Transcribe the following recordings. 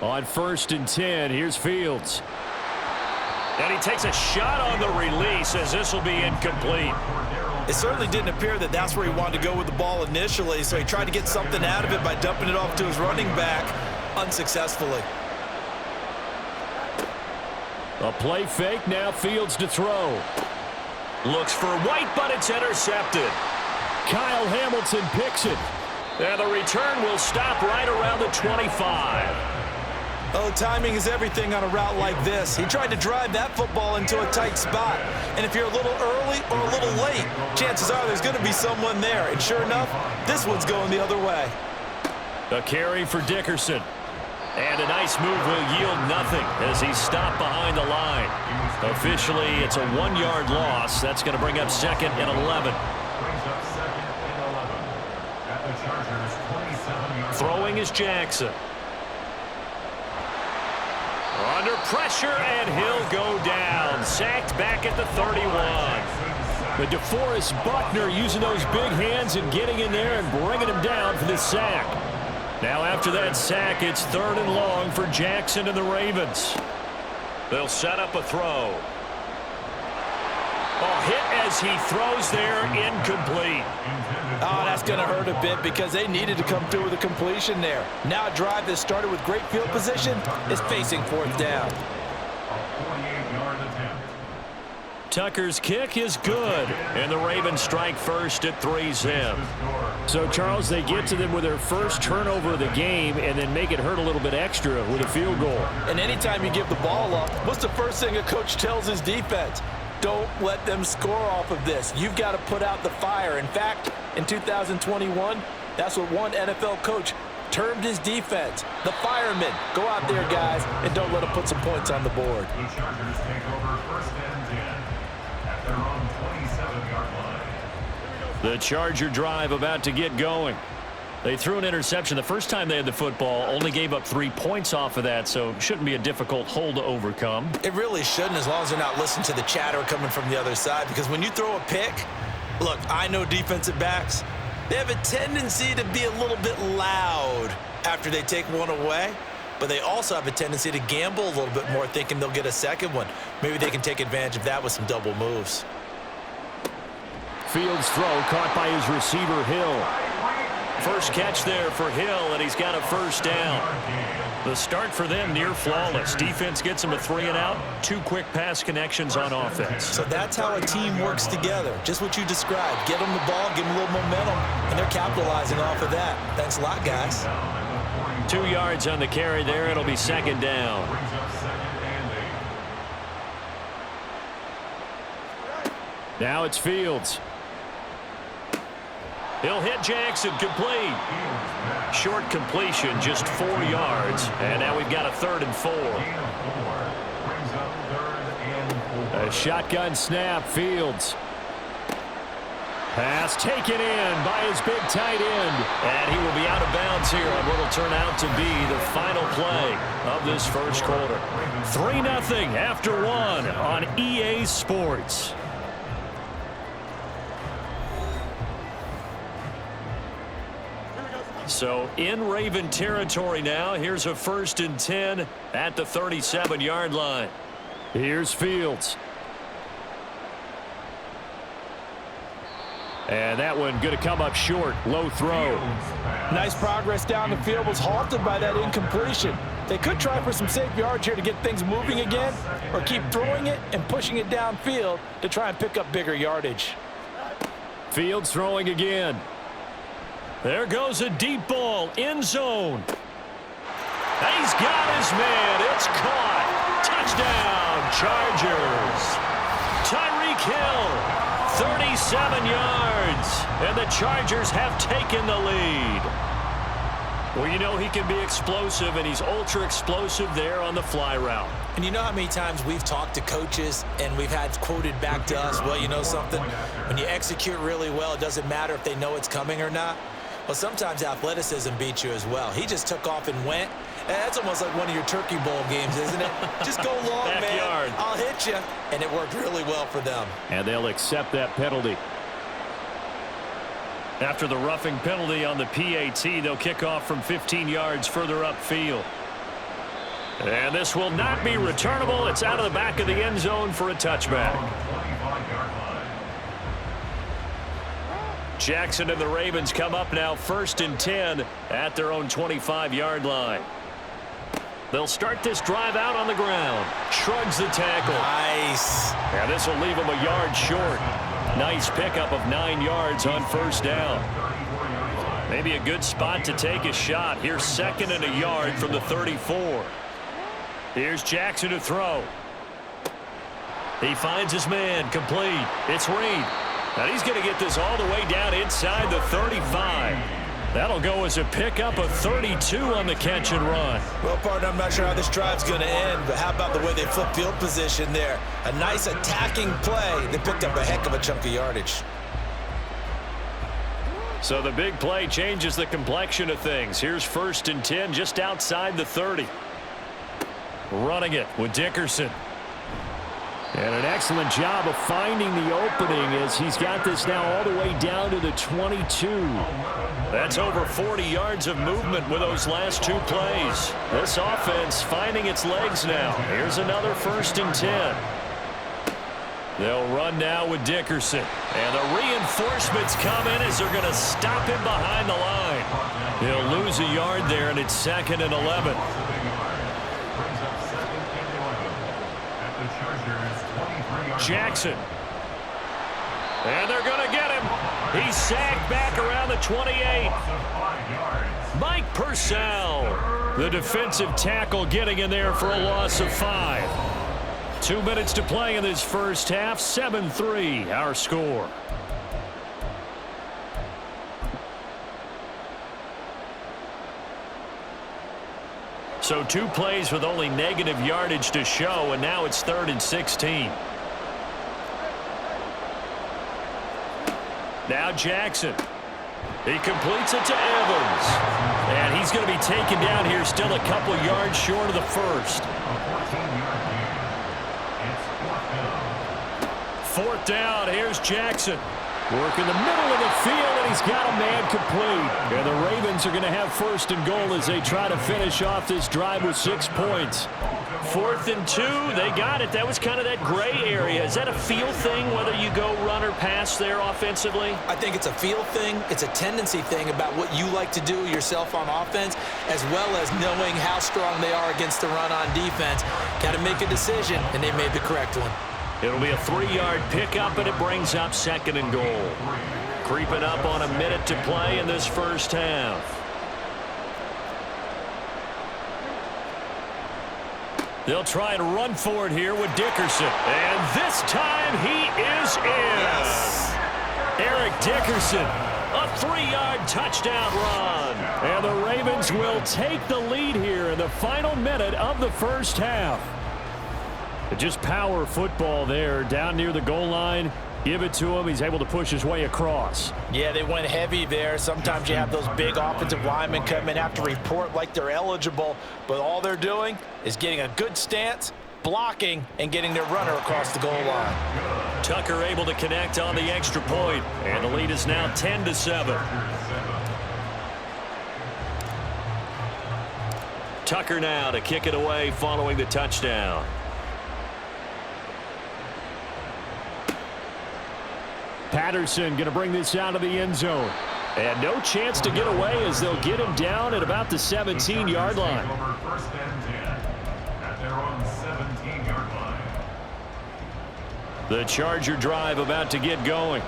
On 1st and 10, here's Fields. And he takes a shot on the release as this will be incomplete. It certainly didn't appear that that's where he wanted to go with the ball initially, so he tried to get something out of it by dumping it off to his running back unsuccessfully. A play fake, now Fields to throw. Looks for White, but it's intercepted. Kyle Hamilton picks it. And the return will stop right around the 25. Oh, timing is everything on a route like this. He tried to drive that football into a tight spot. And if you're a little early or a little late, chances are there's going to be someone there. And sure enough, this one's going the other way. A carry for Dickerson. And a nice move will yield nothing as he's stopped behind the line. Officially, it's a 1-yard loss. That's going to bring up 2nd and 11. Throwing is Jackson. Under pressure, and he'll go down. Sacked back at the 31. But DeForest Buckner using those big hands and getting in there and bringing him down for the sack. Now after that sack, it's 3rd and long for Jackson and the Ravens. They'll set up a throw. Oh, hit as he throws there, incomplete. Oh, that's going to hurt a bit because they needed to come through with a completion there. Now a drive that started with great field position is facing 4th down. Tucker's kick is good, and the Ravens strike first at 3-zip. So, Charles, they get to them with their first turnover of the game and then make it hurt a little bit extra with a field goal. And anytime you give the ball up, what's the first thing a coach tells his defense? Don't let them score off of this. You've got to put out the fire. In fact, in 2021, that's what one NFL coach termed his defense. The firemen. Go out there, guys, and don't let them put some points on the board. The Chargers take over 1st and 10 at their own 27-yard line. The Charger drive about to get going. They threw an interception the first time they had the football, only gave up 3 points off of that, so shouldn't be a difficult hole to overcome. It really shouldn't, as long as they're not listening to the chatter coming from the other side, because when you throw a pick, look, I know defensive backs, they have a tendency to be a little bit loud after they take one away, but they also have a tendency to gamble a little bit more, thinking they'll get a second one. Maybe they can take advantage of that with some double moves. Fields' throw caught by his receiver, Hill. First catch there for Hill, and he's got a 1st down. The start for them near flawless. Defense gets them a 3-and-out. 2 quick pass connections on offense. So that's how a team works together. Just what you described. Get them the ball, give them a little momentum, and they're capitalizing off of that. Thanks a lot, guys. 2 yards on the carry there. It'll be 2nd down. Now it's Fields. He'll hit Jackson, complete. Short completion, just 4 yards. And now we've got a 3rd and 4. A shotgun snap, Fields. Pass taken in by his big tight end. And he will be out of bounds here on what will turn out to be the final play of this first quarter. 3-0 after 1 on EA Sports. So in Raven territory now. Here's a 1st and 10 at the 37-yard line. Here's Fields. And that one going to come up short. Low throw. Nice progress down the field, was halted by that incompletion. They could try for some safe yards here to get things moving again, or keep throwing it and pushing it downfield to try and pick up bigger yardage. Fields throwing again. There goes a deep ball, end zone. He's got his man. It's caught. Touchdown, Chargers. Tyreek Hill, 37 yards, and the Chargers have taken the lead. Well, you know he can be explosive, and he's ultra explosive there on the fly route. And you know how many times we've talked to coaches and we've had quoted back to us, well, you know something? When you execute really well, it doesn't matter if they know it's coming or not. Well, sometimes athleticism beats you as well. He just took off and went. And that's almost like one of your Turkey Bowl games, isn't it? Just go long, Backyard. man. I'll hit you. And it worked really well for them. And they'll accept that penalty. After the roughing penalty on the PAT, they'll kick off from 15 yards further upfield. And this will not be returnable. It's out of the back of the end zone for a touchback. Jackson and the Ravens come up now 1st and 10 at their own 25-yard line. They'll start this drive out on the ground. Shrugs the tackle. Nice. And this will leave him a yard short. Nice pickup of 9 yards on 1st down. Maybe a good spot to take a shot. Here's 2nd and a yard from the 34. Here's Jackson to throw. He finds his man. Complete. It's Reed. And he's going to get this all the way down inside the 35. That'll go as a pickup of 32 on the catch and run. Well, partner, I'm not sure how this drive's going to end, but how about the way they flip field position there? A nice attacking play. They picked up a heck of a chunk of yardage. So the big play changes the complexion of things. Here's 1st and 10 just outside the 30. Running it with Dickerson. And an excellent job of finding the opening as he's got this now all the way down to the 22. That's over 40 yards of movement with those last 2 plays. This offense finding its legs now. Here's another 1st and 10. They'll run now with Dickerson. And the reinforcements come in as they're going to stop him behind the line. He'll lose a yard there, and it's 2nd and 11. Jackson. And they're going to get him. He's sacked back around the 28. Mike Purcell, the defensive tackle, getting in there for a loss of 5. 2 minutes to play in this first half. 7-3 our score. So 2 plays with only negative yardage to show, and now it's 3rd and 16. Now Jackson. He completes it to Evans. And he's going to be taken down here, still a couple yards short of the first. 4th down. Here's Jackson. Working the middle of the field, and he's got a man complete. And the Ravens are going to have 1st and goal as they try to finish off this drive with 6 points. 4th and 2, they got it. That was kind of that gray area. Is that a feel thing, whether you go run or pass there offensively? I think it's a feel thing. It's a tendency thing about what you like to do yourself on offense, as well as knowing how strong they are against the run on defense. Got to make a decision, and they made the correct one. It'll be a 3-yard pickup, and it brings up 2nd and goal. Creeping up on a minute to play in this first half. They'll try and run for it here with Dickerson. And this time he is in. Yes. Eric Dickerson, a 3-yard touchdown run. And the Ravens will take the lead here in the final minute of the first half. Just power football there down near the goal line. Give it to him. He's able to push his way across. Yeah, they went heavy there. Sometimes you have those big offensive linemen come in, have to report like they're eligible, but all they're doing is getting a good stance, blocking, and getting their runner across the goal line. Tucker able to connect on the extra point, and the lead is now 10-7. Tucker now to kick it away following the touchdown. Patterson going to bring this out of the end zone. And no chance to get away as they'll get him down at about the 17-yard line. First and 10 at their own 17-yard line. The Charger drive about to get going.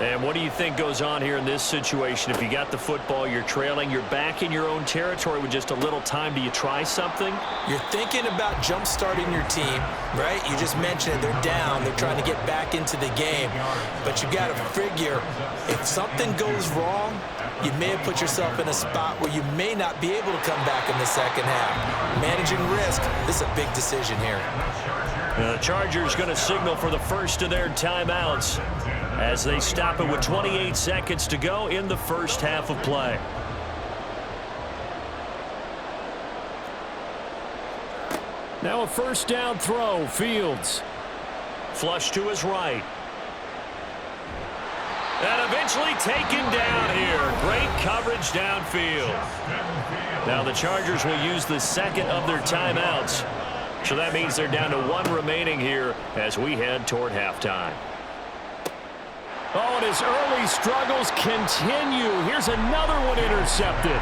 And what do you think goes on here in this situation? If you got the football, you're trailing, you're back in your own territory with just a little time. Do you try something? You're thinking about jump-starting your team, right? You just mentioned it. They're down. They're trying to get back into the game. But you got to figure, if something goes wrong, you may have put yourself in a spot where you may not be able to come back in the second half. Managing risk, this is a big decision here. The Chargers going to signal for the first of their timeouts as they stop it with 28 seconds to go in the first half of play. Now a first down throw. Fields. Flush to his right. And eventually taken down here. Great coverage downfield. Now the Chargers will use the second of their timeouts. So that means they're down to one remaining here as we head toward halftime. Oh, and his early struggles continue. Here's another one intercepted.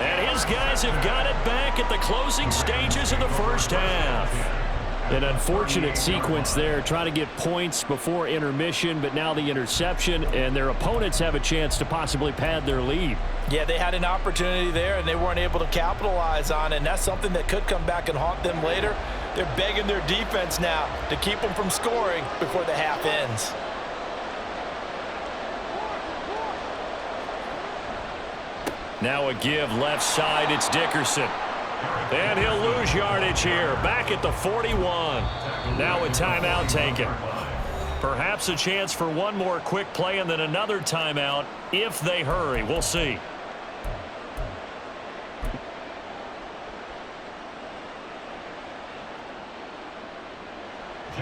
And his guys have got it back at the closing stages of the first half. An unfortunate sequence there, trying to get points before intermission, but now the interception, and their opponents have a chance to possibly pad their lead. Yeah, they had an opportunity there, and they weren't able to capitalize on it, and that's something that could come back and haunt them later. They're begging their defense now to keep them from scoring before the half ends. Now a give left side, it's Dickerson. And he'll lose yardage here, back at the 41. Now a timeout taken. Perhaps a chance for one more quick play and then another timeout if they hurry. We'll see.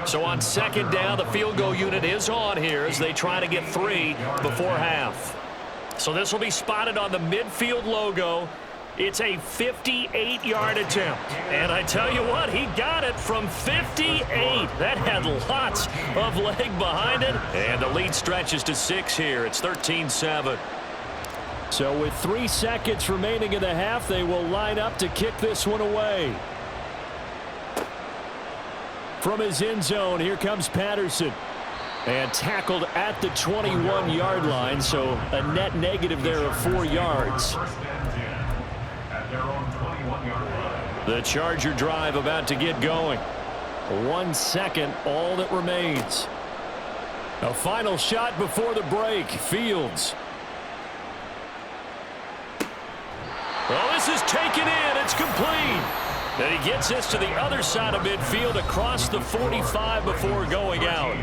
So on second down, the field goal unit is on here as they try to get 3 before half. So this will be spotted on the midfield logo. It's a 58-yard attempt. And I tell you what, he got it from 58. That had lots of leg behind it. And the lead stretches to 6 here. It's 13-7. So with 3 seconds remaining in the half, they will line up to kick this one away. From his end zone, here comes Patterson. And tackled at the 21-yard line, so a net negative there of 4 yards. The Charger drive about to get going. 1 second, all that remains. A final shot before the break. Fields. Well, this is taken in. It's complete. And he gets this to the other side of midfield across the 45 before going out.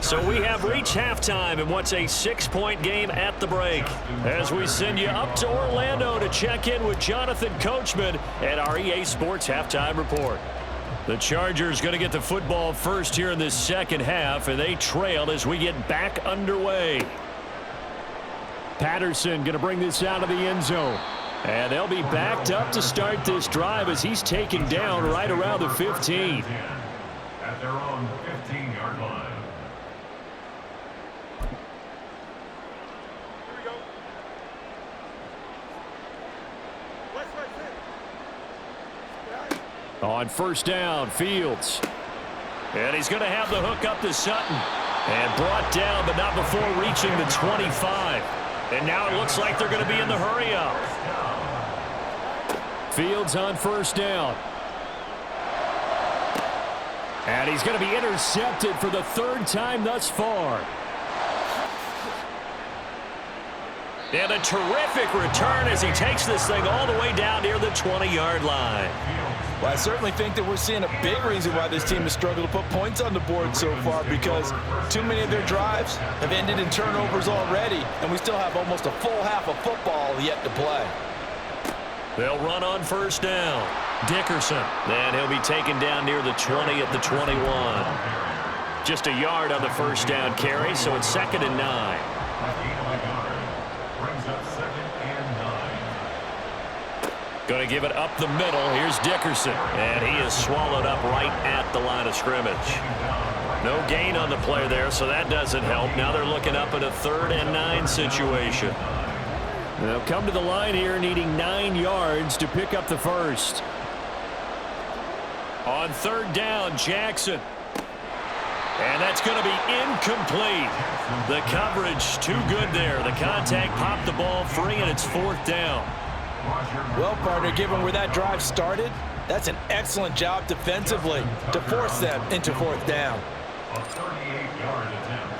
So we have reached halftime in what's a 6-point game at the break. As we send you up to Orlando to check in with Jonathan Coachman at our EA Sports Halftime Report. The Chargers going to get the football first here in this second half, and they trail as we get back underway. Patterson going to bring this out of the end zone. And they'll be backed up to start this drive as he's taken down right around the 15. At their own 15-yard line. On first down, Fields. And he's going to have the hook up to Sutton. And brought down, but not before reaching the 25. And now it looks like they're going to be in the hurry up. Fields on first down. And he's going to be intercepted for the 3rd time thus far. And a terrific return as he takes this thing all the way down near the 20-yard line. Well, I certainly think that we're seeing a big reason why this team has struggled to put points on the board so far, because too many of their drives have ended in turnovers already, and we still have almost a full half of football yet to play. They'll run on first down. Dickerson. And he'll be taken down near the 20 at the 21. Just a yard on the first down carry, so it's 2nd and 9. Going to give it up the middle. Here's Dickerson. And he is swallowed up right at the line of scrimmage. No gain on the play there, so that doesn't help. Now they're looking up at a 3rd and 9 situation. They'll come to the line here needing 9 yards to pick up the first. On 3rd down, Jackson. And that's going to be incomplete. The coverage too good there. The contact popped the ball free, and it's 4th down. Well, partner, given where that drive started, that's an excellent job defensively to force them into 4th down. A 38-yard attempt.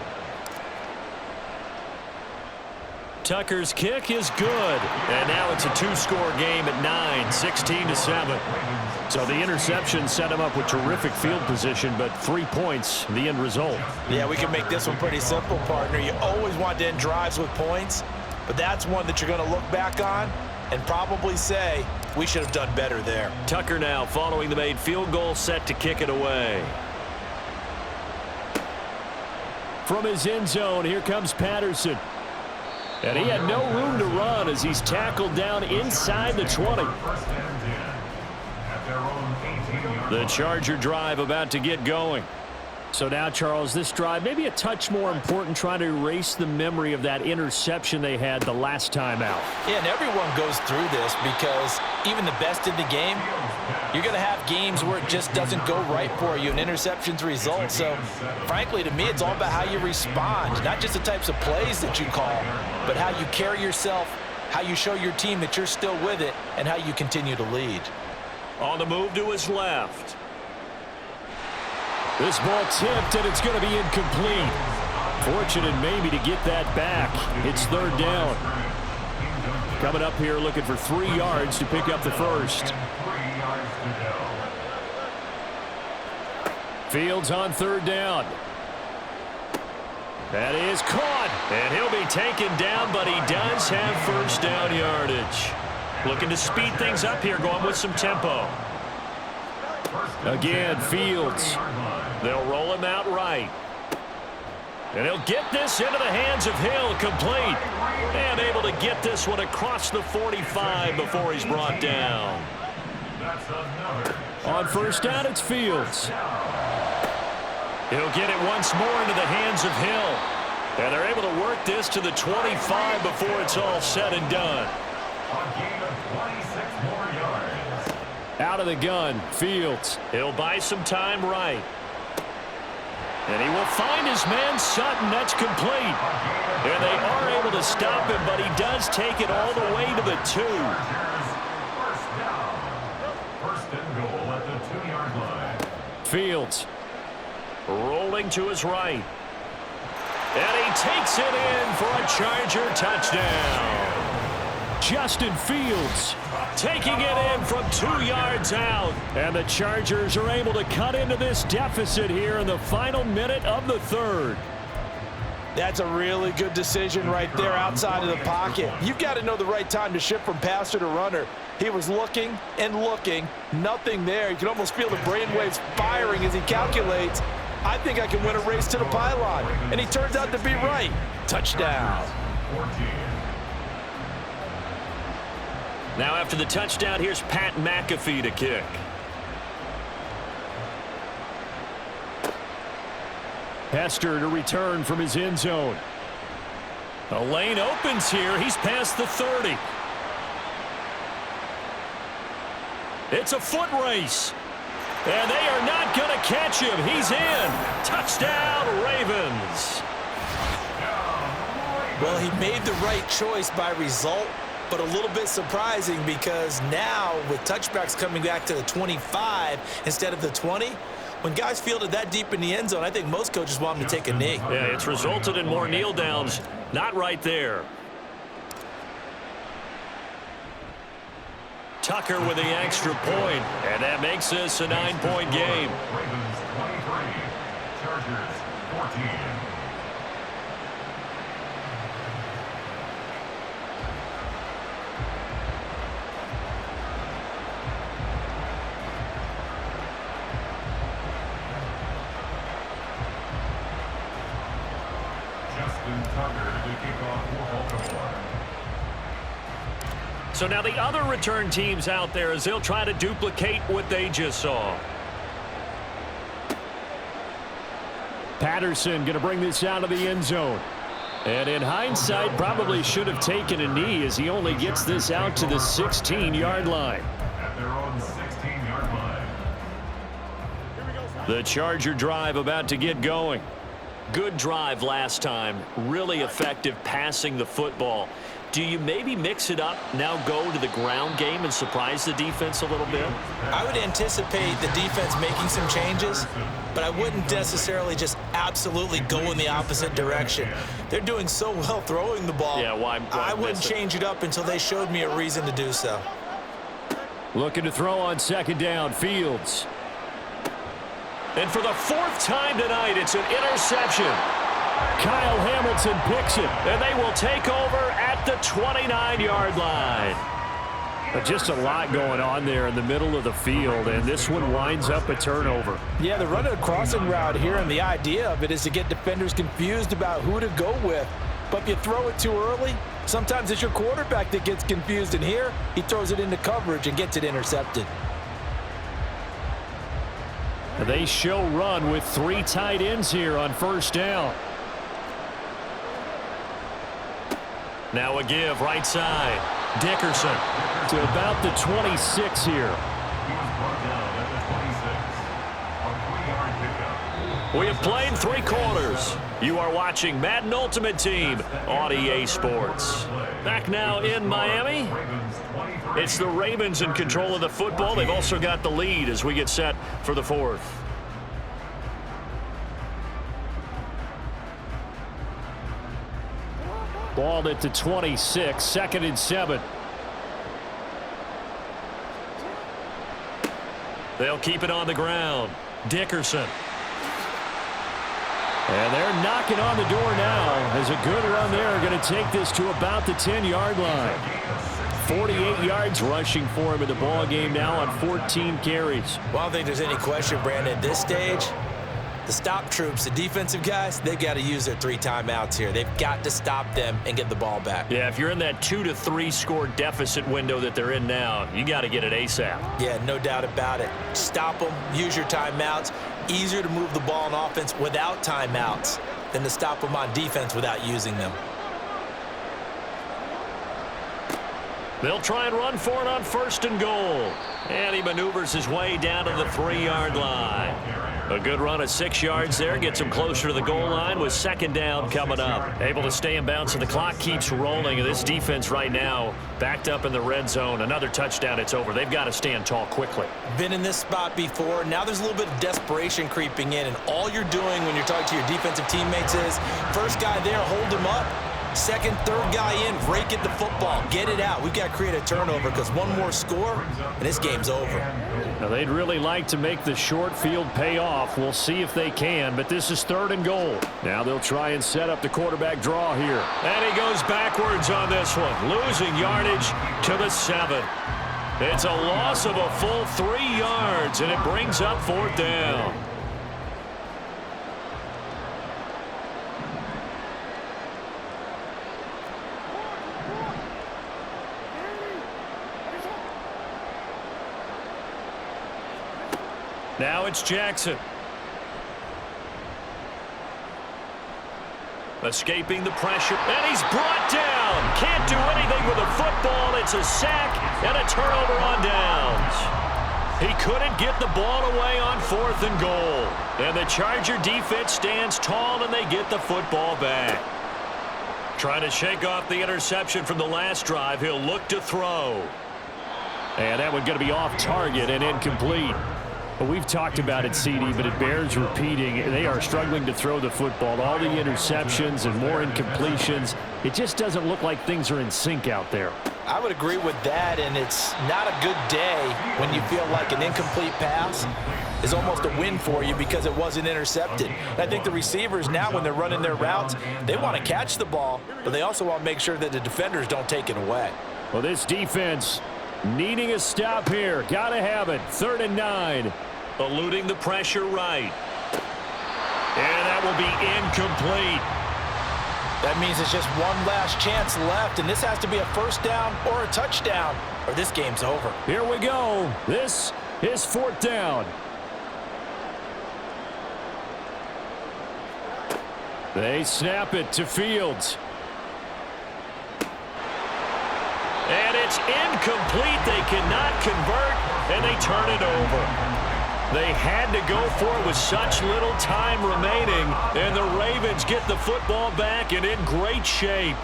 Tucker's kick is good. And now it's a 2-score game at 9, 16-7. So the interception set him up with terrific field position, but 3 points, the end result. Yeah, we can make this one pretty simple, partner. You always want to end drives with points, but that's one that you're going to look back on and probably say, we should have done better there. Tucker now following the made field goal, set to kick it away. From his end zone, here comes Patterson. And he had no room to run as he's tackled down inside the 20. The Charger drive about to get going. So now, Charles, this drive maybe a touch more important, trying to erase the memory of that interception they had the last time out. Yeah, and everyone goes through this because even the best in the game, you're going to have games where it just doesn't go right for you, and interceptions result. So, frankly, to me, it's all about how you respond, not just the types of plays that you call, but how you carry yourself, how you show your team that you're still with it, and how you continue to lead. On the move to his left. This ball tipped, and it's going to be incomplete. Fortunate maybe to get that back. It's third down. Coming up here looking for 3 yards to pick up the first. Fields on third down. That is caught, and he'll be taken down, but he does have first down yardage. Looking to speed things up here, going with some tempo. Again, Fields. They'll roll him out right. And he'll get this into the hands of Hill, complete. And able to get this one across the 45 before he's brought down. On first down, it's Fields. He'll get it once more into the hands of Hill. And they're able to work this to the 25 before it's all said and done. Out of the gun, Fields. He'll buy some time right. And he will find his man Sutton. That's complete. And they are able to stop him, but he does take it all the way to the 2. First and goal at the 2-yard line. Fields rolling to his right. And he takes it in for a Charger touchdown. Justin Fields taking it in from 2 yards out. And the Chargers are able to cut into this deficit here in the final minute of the third. That's a really good decision right there outside of the pocket. You've got to know the right time to shift from passer to runner. He was looking and looking. Nothing there. You can almost feel the brainwaves firing as he calculates, I think I can win a race to the pylon. And he turns out to be right. Touchdown. Now after the touchdown, here's Pat McAfee to kick. Hester to return from his end zone. A lane opens here. He's past the 30. It's a foot race. And they are not going to catch him. He's in. Touchdown, Ravens. Well, he made the right choice by result, but a little bit surprising because now with touchbacks coming back to the 25 instead of the 20, when guys fielded that deep in the end zone, I think most coaches want them to take a knee. Yeah, it's resulted in more kneel downs. Not right there. Tucker with the extra point, and that makes this a 9-point game. Ravens 23, Chargers 14. So now the other return teams out there as they'll try to duplicate what they just saw. Patterson going to bring this out of the end zone. And in hindsight, probably should have taken a knee as he only gets this out to the 16-yard line. At their own 16-yard line. The Charger drive about to get going. Good drive last time. Really effective passing the football. Do you maybe mix it up, now go to the ground game and surprise the defense a little bit? I would anticipate the defense making some changes, but I wouldn't necessarily just absolutely go in the opposite direction. They're doing so well throwing the ball. Yeah, why I wouldn't change it up until they showed me a reason to do so. Looking to throw on second down, Fields. And for the 4th time tonight, it's an interception. Kyle Hamilton picks it, and they will take over at the 29-yard line. But just a lot going on there in the middle of the field, and this one winds up a turnover. Yeah, they're running a crossing route here, and the idea of it is to get defenders confused about who to go with. But if you throw it too early, sometimes it's your quarterback that gets confused, and here he throws it into coverage and gets it intercepted. They show run with 3 tight ends here on first down. Now a give right side. Dickerson to about the 26 here. He was brought down at the 26. A 3-yard pickup. We have played 3 quarters. You are watching Madden Ultimate Team on EA Sports. Back now in Miami. It's the Ravens in control of the football. They've also got the lead as we get set for the 4th. Ball at the 26, 2nd and 7. They'll keep it on the ground. Dickerson. And they're knocking on the door now as a good run there. Going to take this to about the 10-yard line. 48 yards rushing for him in the ball game now on 14 carries. Well, I don't think there's any question, Brandon, at this stage. The stop troops, the defensive guys, they've got to use their 3 timeouts here. They've got to stop them and get the ball back. Yeah, if you're in that 2 to 3 score deficit window that they're in now, you got to get it ASAP. Yeah, no doubt about it. Stop them, use your timeouts. Easier to move the ball on offense without timeouts than to stop them on defense without using them. They'll try and run for it on 1st and goal. And he maneuvers his way down to the 3-yard line. A good run at 6 yards there. Gets him closer to the goal line with 2nd down coming up. Able to stay in bounds, and the clock keeps rolling. And this defense right now backed up in the red zone. Another touchdown, it's over. They've got to stand tall quickly. Been in this spot before. Now there's a little bit of desperation creeping in. And all you're doing when you're talking to your defensive teammates is, first guy there, hold him up. 2nd, 3rd guy in, rake at the football. Get it out. We've got to create a turnover because one more score, and this game's over. Now, they'd really like to make the short field pay off. We'll see if they can, but this is 3rd and goal. Now they'll try and set up the quarterback draw here. And he goes backwards on this one, losing yardage to the 7. It's a loss of a full 3 yards, and it brings up 4th down. Now it's Jackson. Escaping the pressure, and he's brought down. Can't do anything with a football. It's a sack and a turnover on downs. He couldn't get the ball away on 4th and goal. And the Charger defense stands tall, and they get the football back. Trying to shake off the interception from the last drive. He'll look to throw. And that one's going to be off target and incomplete. Well, we've talked about it, CD, but it bears repeating. They are struggling to throw the football. All the interceptions and more incompletions. It just doesn't look like things are in sync out there. I would agree with that, and it's not a good day when you feel like an incomplete pass is almost a win for you because it wasn't intercepted. And I think the receivers now, when they're running their routes, they want to catch the ball, but they also want to make sure that the defenders don't take it away. Well, this defense needing a stop here. Got to have it. 3rd and 9. Eluding the pressure right. And that will be incomplete. That means it's just one last chance left, and this has to be a 1st down or a touchdown, or this game's over. Here we go. This is 4th down. They snap it to Fields. And it's incomplete. They cannot convert, and they turn it over. They had to go for it with such little time remaining, and the Ravens get the football back and in great shape.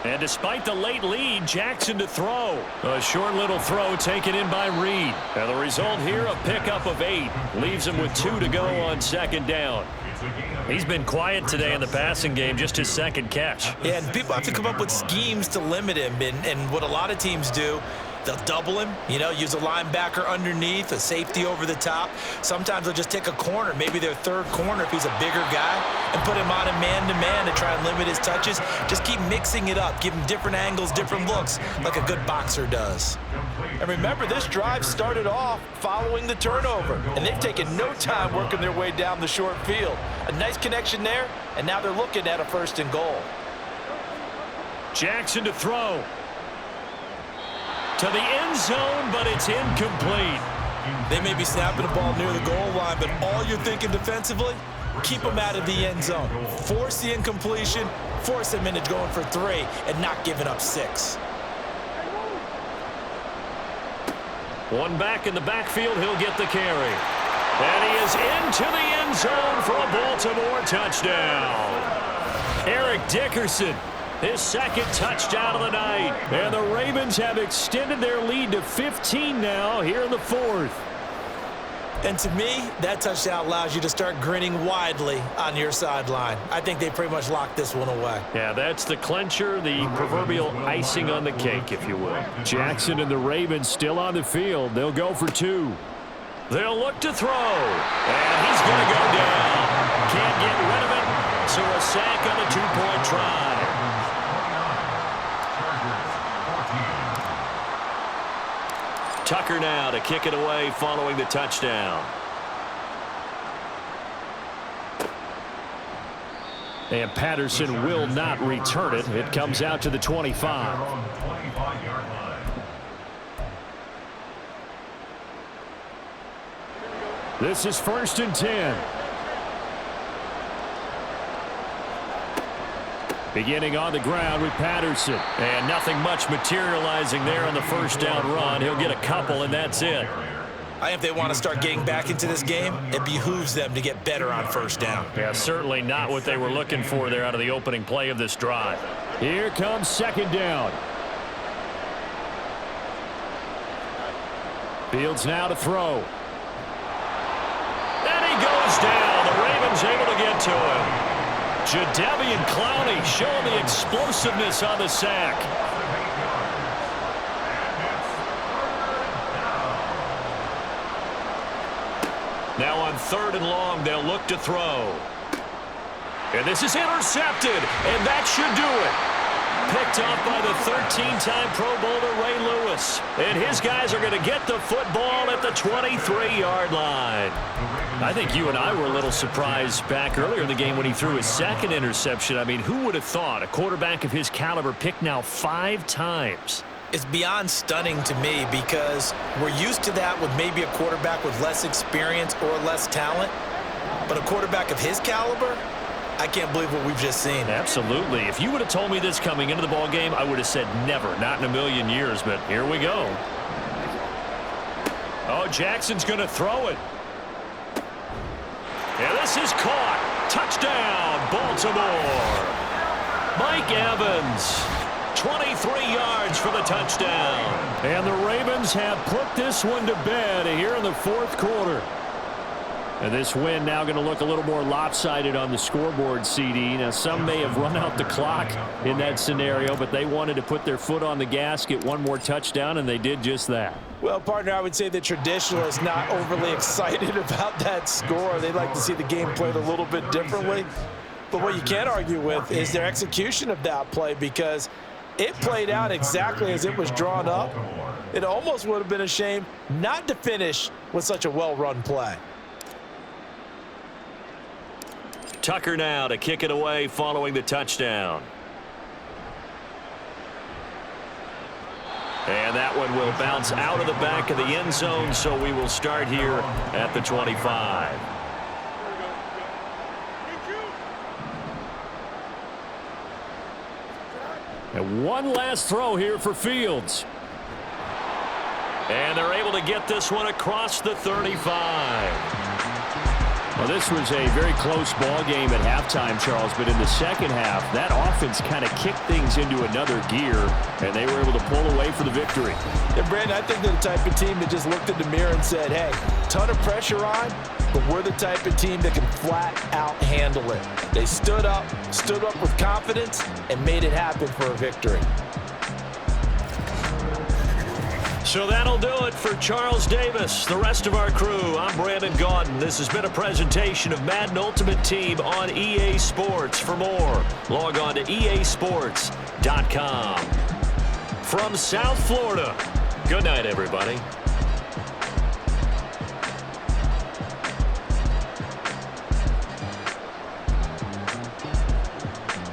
And despite the late lead, Jackson to throw. A short little throw taken in by Reed. And the result here, a pickup of 8. Leaves him with 2 to go on 2nd down. He's been quiet today in the passing game, just his 2nd catch. Yeah, and people have to come up with schemes to limit him. And what a lot of teams do They'll double him, use a linebacker underneath, a safety over the top. Sometimes they'll just take a corner, maybe their third corner if he's a bigger guy, and put him on a man-to-man to try and limit his touches. Just keep mixing it up, give him different angles, different looks, like a good boxer does. And remember, this drive started off following the turnover, and they've taken no time working their way down the short field. A nice connection there, and now they're looking at a 1st and goal. Jackson to throw. To the end zone, but it's incomplete. They may be snapping the ball near the goal line, but all you're thinking defensively, keep them out of the end zone. Force the incompletion, force them into going for 3, and not giving up 6. One back in the backfield, he'll get the carry. And he is into the end zone for a Baltimore touchdown. Eric Dickerson, his 2nd touchdown of the night. And the Ravens have extended their lead to 15 now here in the 4th. And to me, that touchdown allows you to start grinning widely on your sideline. I think they pretty much locked this one away. Yeah, that's the clincher, the proverbial icing on the cake, if you will. Jackson and the Ravens still on the field. They'll go for 2. They'll look to throw. And he's going to go down. Can't get rid of it. So a sack on the 2-point try. Tucker now to kick it away following the touchdown. And Patterson will not return it. It comes out to the 25. This is 1st and 10. Beginning on the ground with Patterson. And nothing much materializing there on the 1st down run. He'll get a couple, and that's it. I think if they want to start getting back into this game, it behooves them to get better on 1st down. Yeah, certainly not what they were looking for there out of the opening play of this drive. Here comes 2nd down. Fields now to throw. And he goes down. The Ravens able to get to him. Jadeveon Clowney showing the explosiveness on the sack. Now on 3rd and long, they'll look to throw. And this is intercepted, and that should do it. Picked off by the 13-time Pro Bowler Ray Lewis. And his guys are going to get the football at the 23-yard line. I think you and I were a little surprised back earlier in the game when he threw his 2nd interception. I mean, who would have thought a quarterback of his caliber picked now 5 times? It's beyond stunning to me because we're used to that with maybe a quarterback with less experience or less talent. But a quarterback of his caliber, I can't believe what we've just seen. Absolutely. If you would have told me this coming into the ball game, I would have said never, not in a million years, but here we go. Oh, Jackson's going to throw it. And this is caught. Touchdown, Baltimore. Mike Evans, 23 yards for the touchdown. And the Ravens have put this one to bed here in the 4th quarter. And this win now going to look a little more lopsided on the scoreboard, CD. Now, some may have run out the clock in that scenario, but they wanted to put their foot on the gas, get one more touchdown, and they did just that. Well, partner, I would say the traditionalists not overly excited about that score. They'd like to see the game played a little bit differently. But what you can't argue with is their execution of that play, because it played out exactly as it was drawn up. It almost would have been a shame not to finish with such a well-run play. Tucker now to kick it away following the touchdown. And that one will bounce out of the back of the end zone, so we will start here at the 25. And one last throw here for Fields. And they're able to get this one across the 35. Well, this was a very close ball game at halftime, Charles, but in the second half, that offense kind of kicked things into another gear, and they were able to pull away for the victory. And, Brandon, I think they're the type of team that just looked in the mirror and said, hey, ton of pressure on, but we're the type of team that can flat out handle it. They stood up with confidence, and made it happen for a victory. So that'll do it for Charles Davis. The rest of our crew, I'm Brandon Gaudin. This has been a presentation of Madden Ultimate Team on EA Sports. For more, log on to easports.com. From South Florida, good night, everybody.